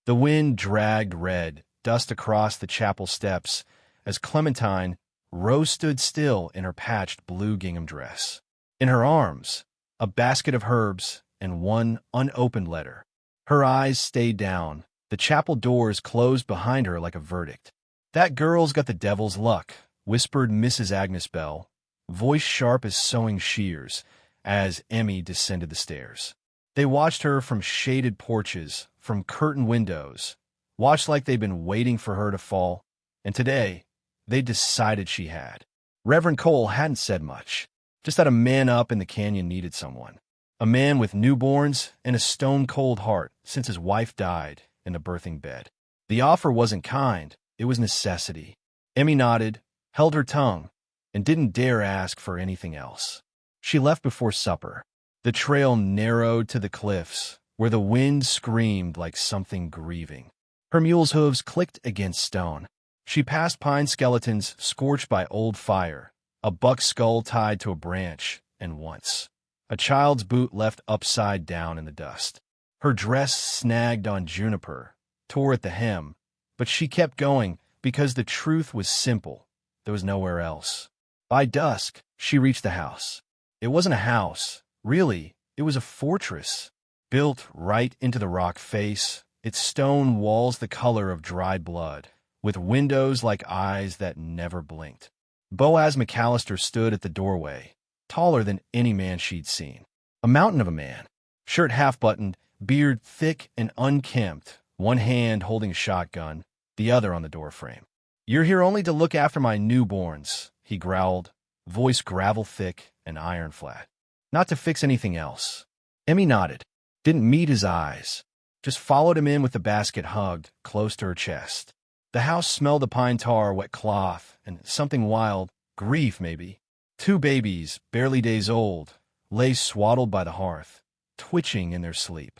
The wind dragged red dust across the chapel steps as Clementine Rose stood still in her patched blue gingham dress. In her arms, a basket of herbs and one unopened letter. Her eyes stayed down, the chapel doors closed behind her like a verdict. "That girl's got the devil's luck," whispered Mrs. Agnes Bell, voice sharp as sewing shears, as Emmy descended the stairs. They watched her from shaded porches, from curtained windows, watched like they'd been waiting for her to fall, and today, they decided she had. Reverend Cole hadn't said much, just that a man up in the canyon needed someone. A man with newborns and a stone-cold heart since his wife died in the birthing bed. The offer wasn't kind, it was necessity. Emmy nodded, held her tongue, and didn't dare ask for anything else. She left before supper. The trail narrowed to the cliffs, where the wind screamed like something grieving. Her mule's hooves clicked against stone. She passed pine skeletons scorched by old fire, a buck's skull tied to a branch, and once, a child's boot left upside down in the dust. Her dress snagged on juniper, tore at the hem, but she kept going because the truth was simple. There was nowhere else. By dusk, she reached the house. It wasn't a house. Really, it was a fortress, built right into the rock face, its stone walls the color of dried blood, with windows like eyes that never blinked. Boaz McAllister stood at the doorway, taller than any man she'd seen. A mountain of a man, shirt half-buttoned, beard thick and unkempt, one hand holding a shotgun, the other on the doorframe. "You're here only to look after my newborns," he growled, voice gravel-thick and iron-flat. "Not to fix anything else." Emmy nodded, didn't meet his eyes, just followed him in with the basket hugged close to her chest. The house smelled of pine tar, wet cloth, and something wild, grief maybe. 2 babies, barely days old, lay swaddled by the hearth, twitching in their sleep.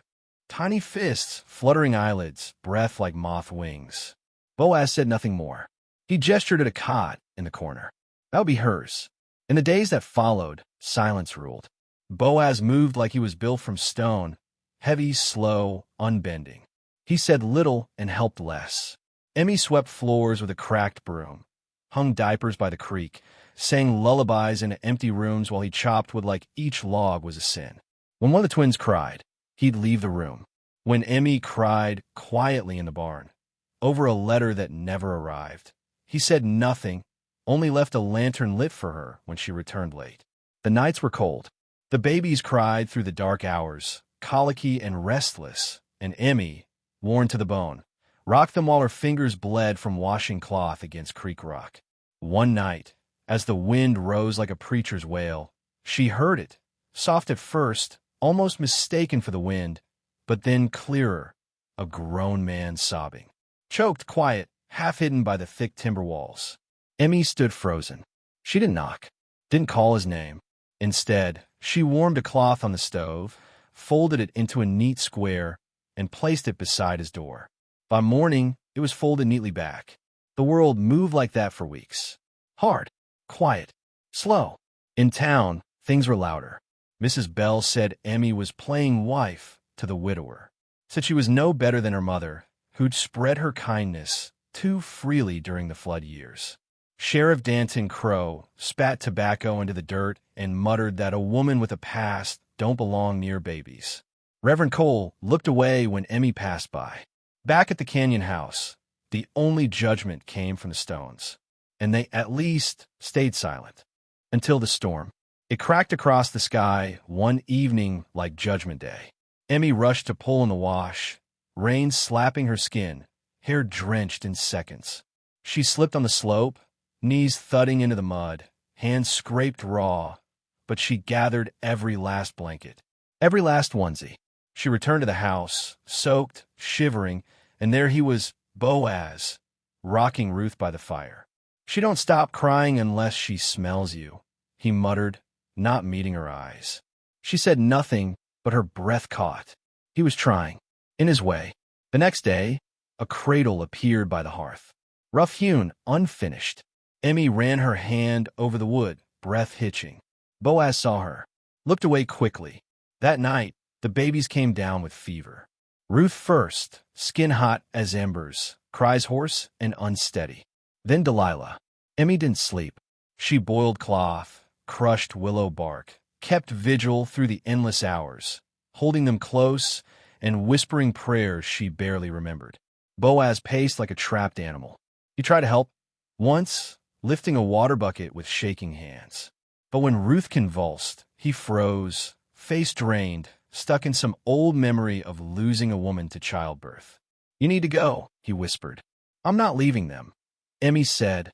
Tiny fists, fluttering eyelids, breath like moth wings. Boaz said nothing more. He gestured at a cot in the corner. That would be hers. In the days that followed, silence ruled. Boaz moved like he was built from stone, heavy, slow, unbending. He said little and helped less. Emmy swept floors with a cracked broom, hung diapers by the creek, sang lullabies in empty rooms while he chopped wood like each log was a sin. When one of the twins cried, he'd leave the room. When Emmy cried quietly in the barn, over a letter that never arrived, he said nothing, only left a lantern lit for her when she returned late. The nights were cold. The babies cried through the dark hours, colicky and restless, and Emmy, worn to the bone, rocked them while her fingers bled from washing cloth against creek rock. One night, as the wind rose like a preacher's wail, she heard it, soft at first, almost mistaken for the wind, but then clearer, a grown man sobbing. Choked, quiet, half hidden by the thick timber walls. Emmy stood frozen. She didn't knock, didn't call his name. Instead, she warmed a cloth on the stove, folded it into a neat square, and placed it beside his door. By morning, it was folded neatly back. The world moved like that for weeks. Hard, quiet, slow. In town, things were louder. Mrs. Bell said Emmy was playing wife to the widower. Said she was no better than her mother, who'd spread her kindness too freely during the flood years. Sheriff Danton Crow spat tobacco into the dirt and muttered that a woman with a past don't belong near babies. Reverend Cole looked away when Emmy passed by. Back at the canyon house, the only judgment came from the stones, and they at least stayed silent. Until the storm. It cracked across the sky one evening like Judgment Day. Emmy rushed to pull in the wash, rain slapping her skin, hair drenched in seconds. She slipped on the slope, knees thudding into the mud, hands scraped raw, but she gathered every last blanket, every last onesie. She returned to the house, soaked, shivering, and there he was, Boaz, rocking Ruth by the fire. "She don't stop crying unless she smells you," he muttered, not meeting her eyes. She said nothing, but her breath caught. He was trying, in his way. The next day, a cradle appeared by the hearth, rough-hewn, unfinished. Emmy ran her hand over the wood, breath hitching. Boaz saw her, looked away quickly. That night, the babies came down with fever. Ruth first, skin hot as embers, cries hoarse and unsteady. Then Delilah. Emmy didn't sleep. She boiled cloth, crushed willow bark, kept vigil through the endless hours, holding them close and whispering prayers she barely remembered. Boaz paced like a trapped animal. He tried to help, once lifting a water bucket with shaking hands. But when Ruth convulsed, he froze, face drained, stuck in some old memory of losing a woman to childbirth. "You need to go," he whispered. "I'm not leaving them," Emmy said,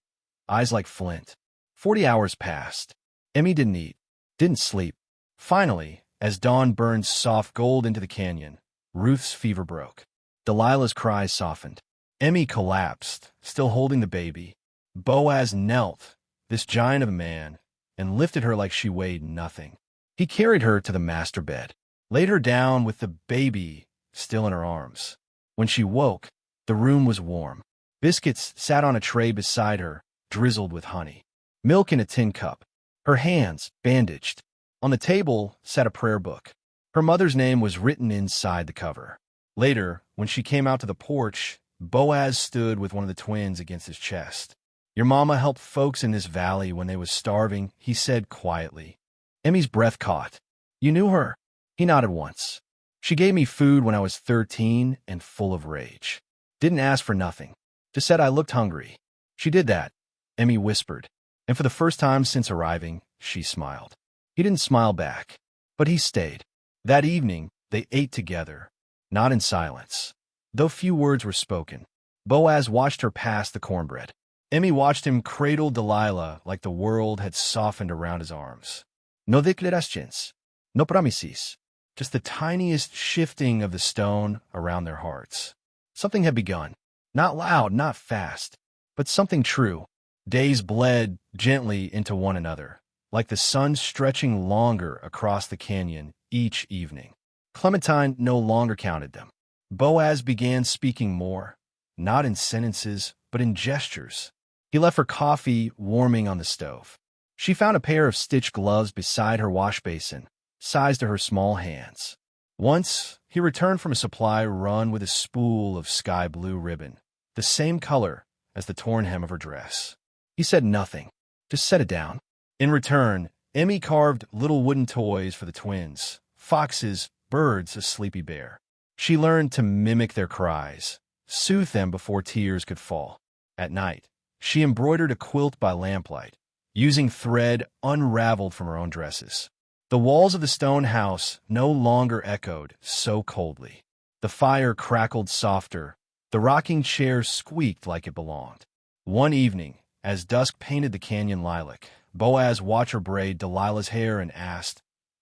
eyes like flint. 40 hours passed. Emmy didn't eat, didn't sleep. Finally, as dawn burned soft gold into the canyon, Ruth's fever broke. Delilah's cries softened. Emmy collapsed, still holding the baby. Boaz knelt, this giant of a man, and lifted her like she weighed nothing. He carried her to the master bed, laid her down with the baby still in her arms. When she woke, the room was warm. Biscuits sat on a tray beside her, drizzled with honey. Milk in a tin cup. Her hands bandaged. On the table sat a prayer book. Her mother's name was written inside the cover. Later, when she came out to the porch, Boaz stood with one of the twins against his chest. "Your mama helped folks in this valley when they was starving," he said quietly. Emmy's breath caught. "You knew her?" He nodded once. "She gave me food when I was 13 and full of rage. Didn't ask for nothing. Just said I looked hungry. She did that," Emmy whispered. And for the first time since arriving, she smiled. He didn't smile back, but he stayed. That evening, they ate together, not in silence. Though few words were spoken, Boaz watched her pass the cornbread. Emmy watched him cradle Delilah like the world had softened around his arms. No declarations, no promises, just the tiniest shifting of the stone around their hearts. Something had begun. Not loud, not fast, but something true. Days bled gently into one another, like the sun stretching longer across the canyon each evening. Clementine no longer counted them. Boaz began speaking more, not in sentences, but in gestures. He left her coffee warming on the stove. She found a pair of stitched gloves beside her wash basin, sized to her small hands. Once, he returned from a supply run with a spool of sky blue ribbon, the same color as the torn hem of her dress. He said nothing, just set it down. In return, Emmy carved little wooden toys for the twins, foxes, birds, a sleepy bear. She learned to mimic their cries, soothe them before tears could fall. At night, she embroidered a quilt by lamplight, using thread unraveled from her own dresses. The walls of the stone house no longer echoed so coldly. The fire crackled softer. The rocking chair squeaked like it belonged. One evening, as dusk painted the canyon lilac, Boaz watched her braid Delilah's hair and asked,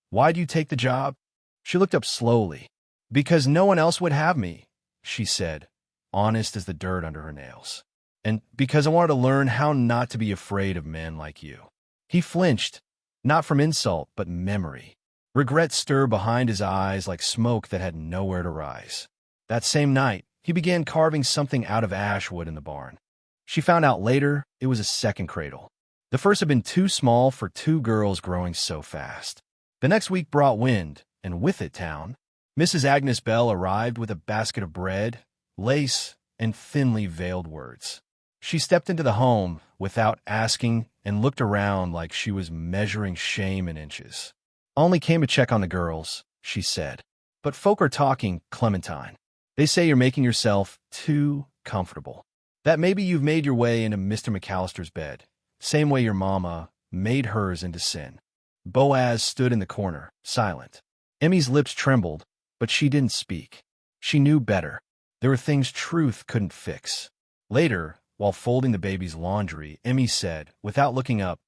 "Why'd you take the job?" She looked up slowly. "Because no one else would have me," she said, honest as the dirt under her nails. "And because I wanted to learn how not to be afraid of men like you." He flinched, not from insult, but memory. Regret stirred behind his eyes like smoke that had nowhere to rise. That same night, he began carving something out of ash wood in the barn. She found out later it was a second cradle. The first had been too small for two girls growing so fast. The next week brought wind, and with it town. Mrs. Agnes Bell arrived with a basket of bread, lace, and thinly veiled words. She stepped into the home without asking and looked around like she was measuring shame in inches. "I only came to check on the girls," she said. "But folk are talking, Clementine. They say you're making yourself too comfortable. That maybe you've made your way into Mr. McAllister's bed, same way your mama made hers into sin." Boaz stood in the corner, silent. Emmy's lips trembled, but she didn't speak. She knew better. There were things truth couldn't fix. Later, while folding the baby's laundry, Emmy said, without looking up,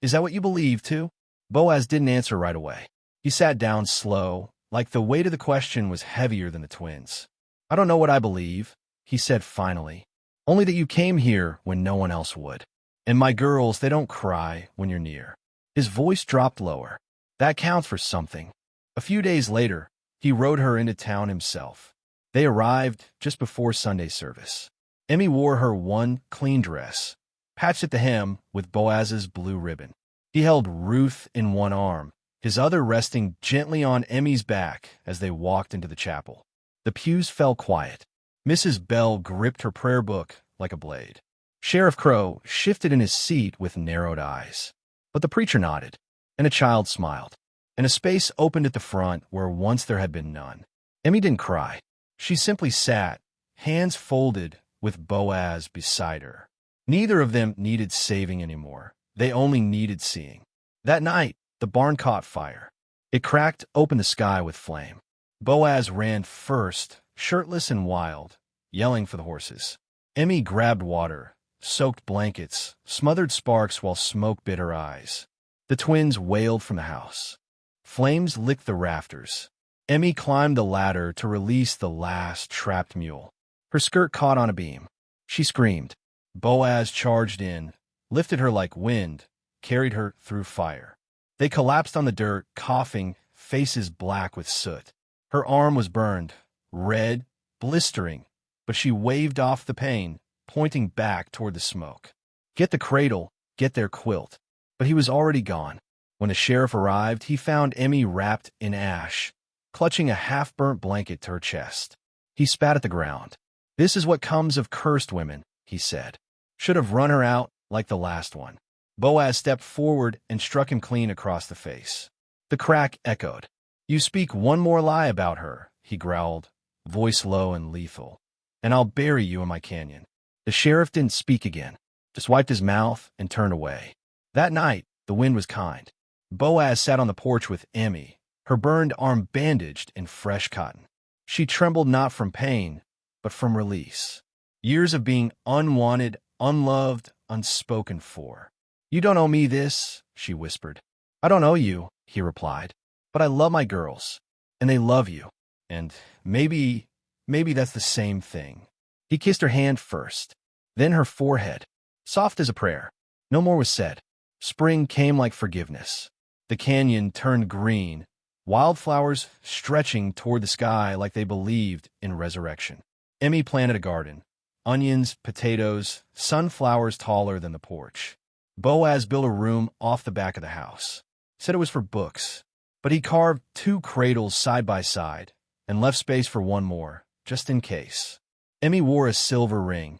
"Is that what you believe, too?" Boaz didn't answer right away. He sat down slow, like the weight of the question was heavier than the twins. "I don't know what I believe," he said finally. "Only that you came here when no one else would. And my girls, they don't cry when you're near." His voice dropped lower. "That counts for something." A few days later, he rode her into town himself. They arrived just before Sunday service. Emmy wore her one clean dress, patched at the hem with Boaz's blue ribbon. He held Ruth in one arm, his other resting gently on Emmy's back as they walked into the chapel. The pews fell quiet. Mrs. Bell gripped her prayer book like a blade. Sheriff Crow shifted in his seat with narrowed eyes. But the preacher nodded, and a child smiled, and a space opened at the front where once there had been none. Emmy didn't cry. She simply sat, hands folded, with Boaz beside her. Neither of them needed saving anymore. They only needed seeing. That night, the barn caught fire. It cracked open the sky with flame. Boaz ran first, shirtless and wild, yelling for the horses. Emmy grabbed water, soaked blankets, smothered sparks while smoke bit her eyes. The twins wailed from the house. Flames licked the rafters. Emmy climbed the ladder to release the last trapped mule. Her skirt caught on a beam. She screamed. Boaz charged in, lifted her like wind, carried her through fire. They collapsed on the dirt, coughing, faces black with soot. Her arm was burned, red, blistering, but she waved off the pain, pointing back toward the smoke. Get the cradle, get their quilt. But he was already gone. When the sheriff arrived, he found Emmy wrapped in ash, clutching a half-burnt blanket to her chest. He spat at the ground. This is what comes of cursed women, he said. Should have run her out like the last one. Boaz stepped forward and struck him clean across the face. The crack echoed. You speak one more lie about her, he growled, voice low and lethal, and I'll bury you in my canyon. The sheriff didn't speak again, just wiped his mouth and turned away. That night, the wind was kind. Boaz sat on the porch with Emmy, her burned arm bandaged in fresh cotton. She trembled not from pain, but from release. Years of being unwanted, unloved, unspoken for. You don't owe me this, she whispered. I don't owe you, he replied, but I love my girls, and they love you, and maybe that's the same thing. He kissed her hand first, then her forehead, soft as a prayer. No more was said. Spring came like forgiveness. The canyon turned green, wildflowers stretching toward the sky like they believed in resurrection. Emmy planted a garden, onions, potatoes, sunflowers taller than the porch. Boaz built a room off the back of the house. Said it was for books, but he carved 2 cradles side by side and left space for one more, just in case. Emmy wore a silver ring,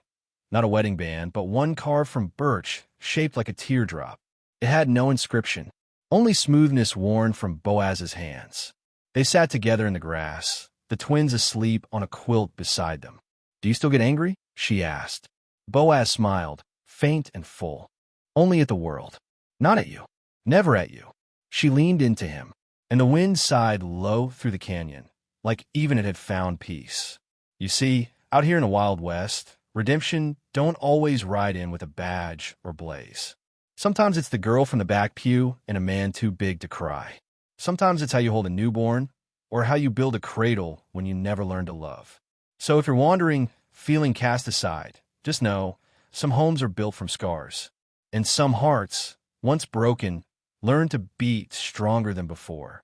not a wedding band, but one carved from birch, shaped like a teardrop. It had no inscription, only smoothness worn from Boaz's hands. They sat together in the grass, the twins asleep on a quilt beside them. Do you still get angry? She asked. Boaz smiled, faint and full. Only at the world. Not at you. Never at you. She leaned into him, and the wind sighed low through the canyon, like even it had found peace. You see, out here in the Wild West, redemption don't always ride in with a badge or blaze. Sometimes it's the girl from the back pew and a man too big to cry. Sometimes it's how you hold a newborn, or how you build a cradle when you never learned to love. So if you're wandering, feeling cast aside, just know, some homes are built from scars, and some hearts, once broken, learn to beat stronger than before.